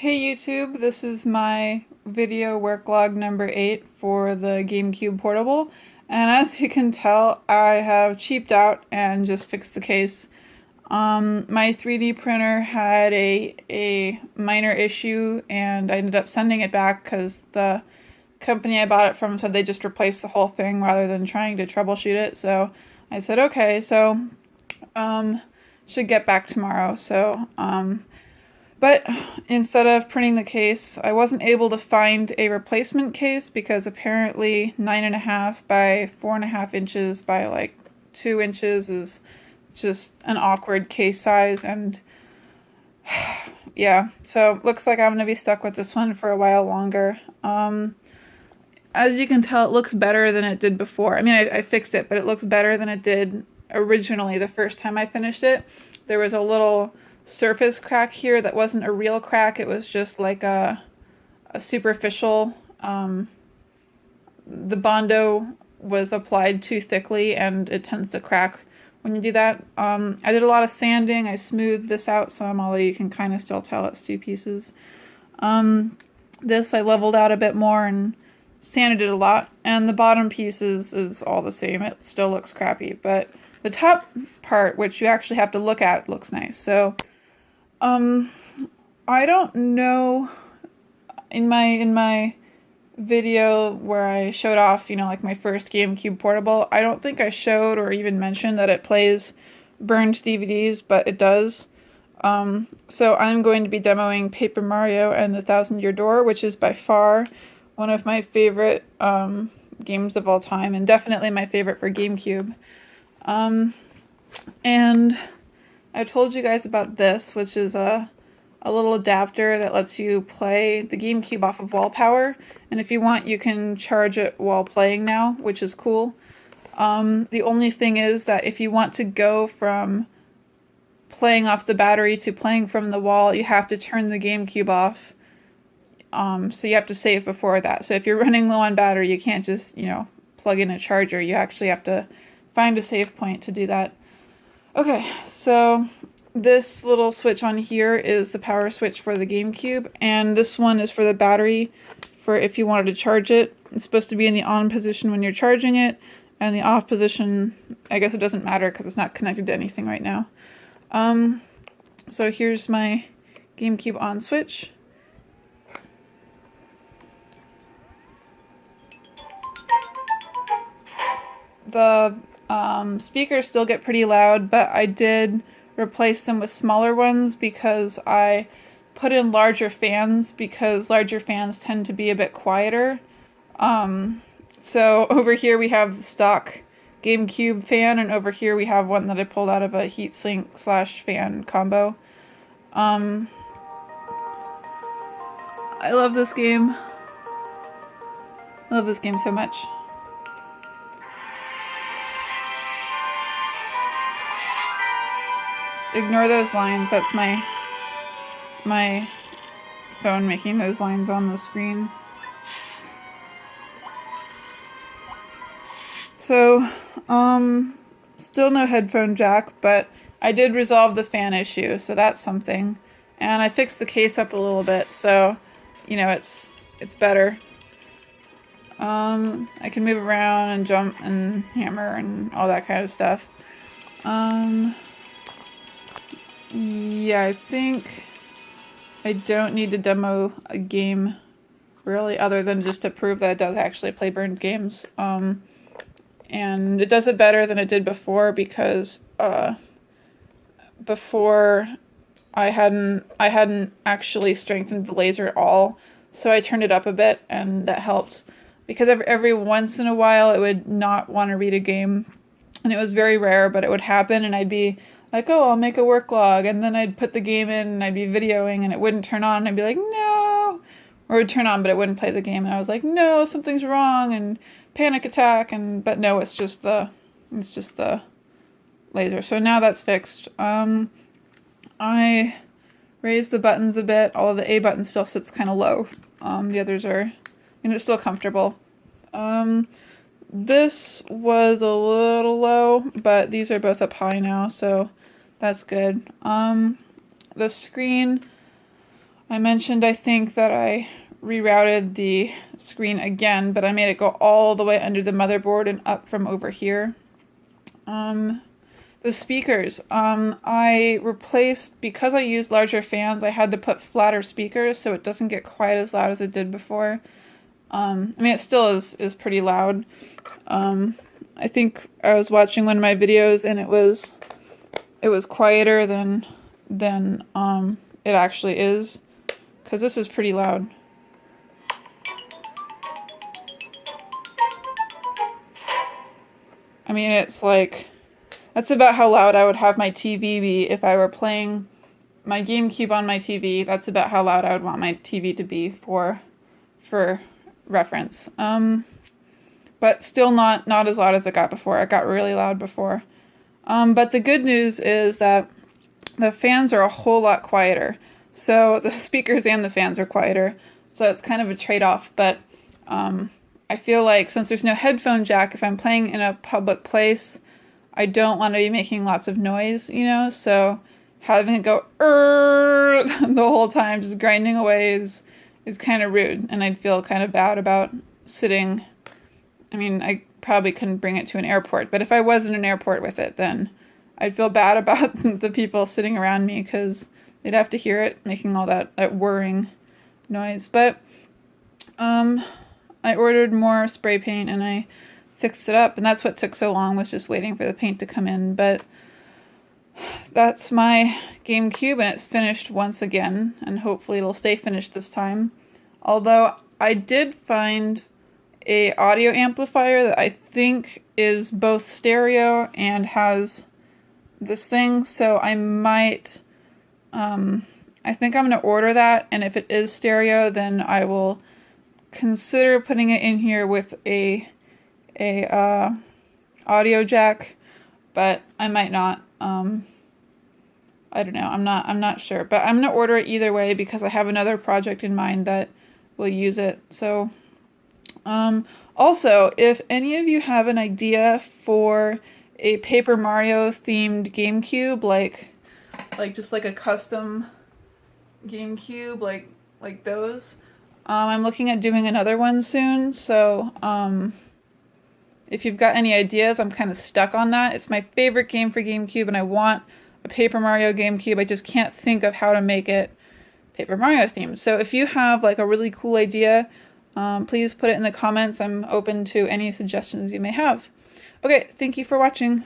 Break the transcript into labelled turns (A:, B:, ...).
A: Hey YouTube, this is my video Worklog number 8 for the GameCube Portable, and as you can tell, I have cheaped out and just fixed the case. My 3D printer had a minor issue, and I ended up sending it back because the company I bought it from said they just replaced the whole thing rather than trying to troubleshoot it, so I said okay, so should get back tomorrow, but instead of printing the case, I wasn't able to find a replacement case because apparently 9.5 by 4.5 inches by like 2 inches is just an awkward case size, and yeah, so looks like I'm going to be stuck with this one for a while longer. As you can tell, it looks better than it did before. I mean, I fixed it, but it looks better than it did originally the first time I finished it. There was a little surface crack here that wasn't a real crack, it was just like a superficial, the Bondo was applied too thickly and it tends to crack when you do that. I did a lot of sanding, I smoothed this out some, although you can kind of still tell it's two pieces. This I leveled out a bit more and sanded it a lot, and the bottom piece is all the same, it still looks crappy, but the top part, which you actually have to look at, looks nice. So I don't know, in my video where I showed off, like my first GameCube Portable, I don't think I showed or even mentioned that it plays burned DVDs, but it does. So I'm going to be demoing Paper Mario and the Thousand Year Door, which is by far one of my favorite games of all time, and definitely my favorite for GameCube. And I told you guys about this, which is a little adapter that lets you play the GameCube off of wall power, and if you want you can charge it while playing now, which is cool. The only thing is that if you want to go from playing off the battery to playing from the wall, you have to turn the GameCube off. So you have to save before that. So if you're running low on battery, you can't just, plug in a charger. You actually have to find a save point to do that. Okay, so this little switch on here is the power switch for the GameCube, and this one is for the battery for if you wanted to charge it. It's supposed to be in the on position when you're charging it, and the off position, I guess it doesn't matter because it's not connected to anything right now. So here's my GameCube on switch. The speakers still get pretty loud, but I did replace them with smaller ones because I put in larger fans because larger fans tend to be a bit quieter. So over here we have the stock GameCube fan, and over here we have one that I pulled out of a heatsink / fan combo. I love this game. I love this game so much. Ignore those lines, that's my phone making those lines on the screen. So, still no headphone jack, but I did resolve the fan issue, so that's something. And I fixed the case up a little bit, so, it's better. I can move around and jump and hammer and all that kind of stuff. Yeah, I think I don't need to demo a game, really, other than just to prove that it does actually play burned games. And it does it better than it did before because before I hadn't actually strengthened the laser at all, so I turned it up a bit, and that helped. Because every once in a while it would not want to read a game, and it was very rare, but it would happen, and I'd be like, oh, I'll make a work log, and then I'd put the game in, and I'd be videoing, and it wouldn't turn on, and I'd be like, no! Or it would turn on, but it wouldn't play the game, and I was like, no, something's wrong, and panic attack, but no, it's just the laser. So now that's fixed. I raised the buttons a bit, although the A button still sits kind of low. The others are, it's still comfortable. This was a little low, but these are both up high now, so that's good. The screen, I mentioned, I think, that I rerouted the screen again, but I made it go all the way under the motherboard and up from over here. The speakers, I replaced, because I used larger fans, I had to put flatter speakers so it doesn't get quite as loud as it did before. I mean, it still is pretty loud. I think I was watching one of my videos and it was quieter than it actually is, because this is pretty loud. I mean, it's like, that's about how loud I would have my TV be if I were playing my GameCube on my TV. That's about how loud I would want my TV to be for reference. But still not as loud as it got before. It got really loud before. But the good news is that the fans are a whole lot quieter. So the speakers and the fans are quieter. So it's kind of a trade-off. But I feel like since there's no headphone jack, if I'm playing in a public place, I don't want to be making lots of noise, you know? So having it go the whole time, just grinding away is kind of rude. And I'd feel kind of bad about sitting. I mean, I probably couldn't bring it to an airport, but if I was in an airport with it, then I'd feel bad about the people sitting around me because they'd have to hear it making all that whirring noise. But I ordered more spray paint and I fixed it up, and that's what took so long, was just waiting for the paint to come in. But that's my GameCube, and it's finished once again, and hopefully it'll stay finished this time. Although I did find a audio amplifier that I think is both stereo and has this thing, so I might I think I'm going to order that, and if it is stereo, then I will consider putting it in here with a audio jack, but I might not. I don't know. I'm not sure, but I'm going to order it either way because I have another project in mind that will use it. So also, if any of you have an idea for a Paper Mario themed GameCube, like just like a custom GameCube, like those, I'm looking at doing another one soon. So if you've got any ideas, I'm kind of stuck on that. It's my favorite game for GameCube, and I want a Paper Mario GameCube. I just can't think of how to make it Paper Mario themed. So if you have like a really cool idea, please put it in the comments. I'm open to any suggestions you may have. Okay, thank you for watching.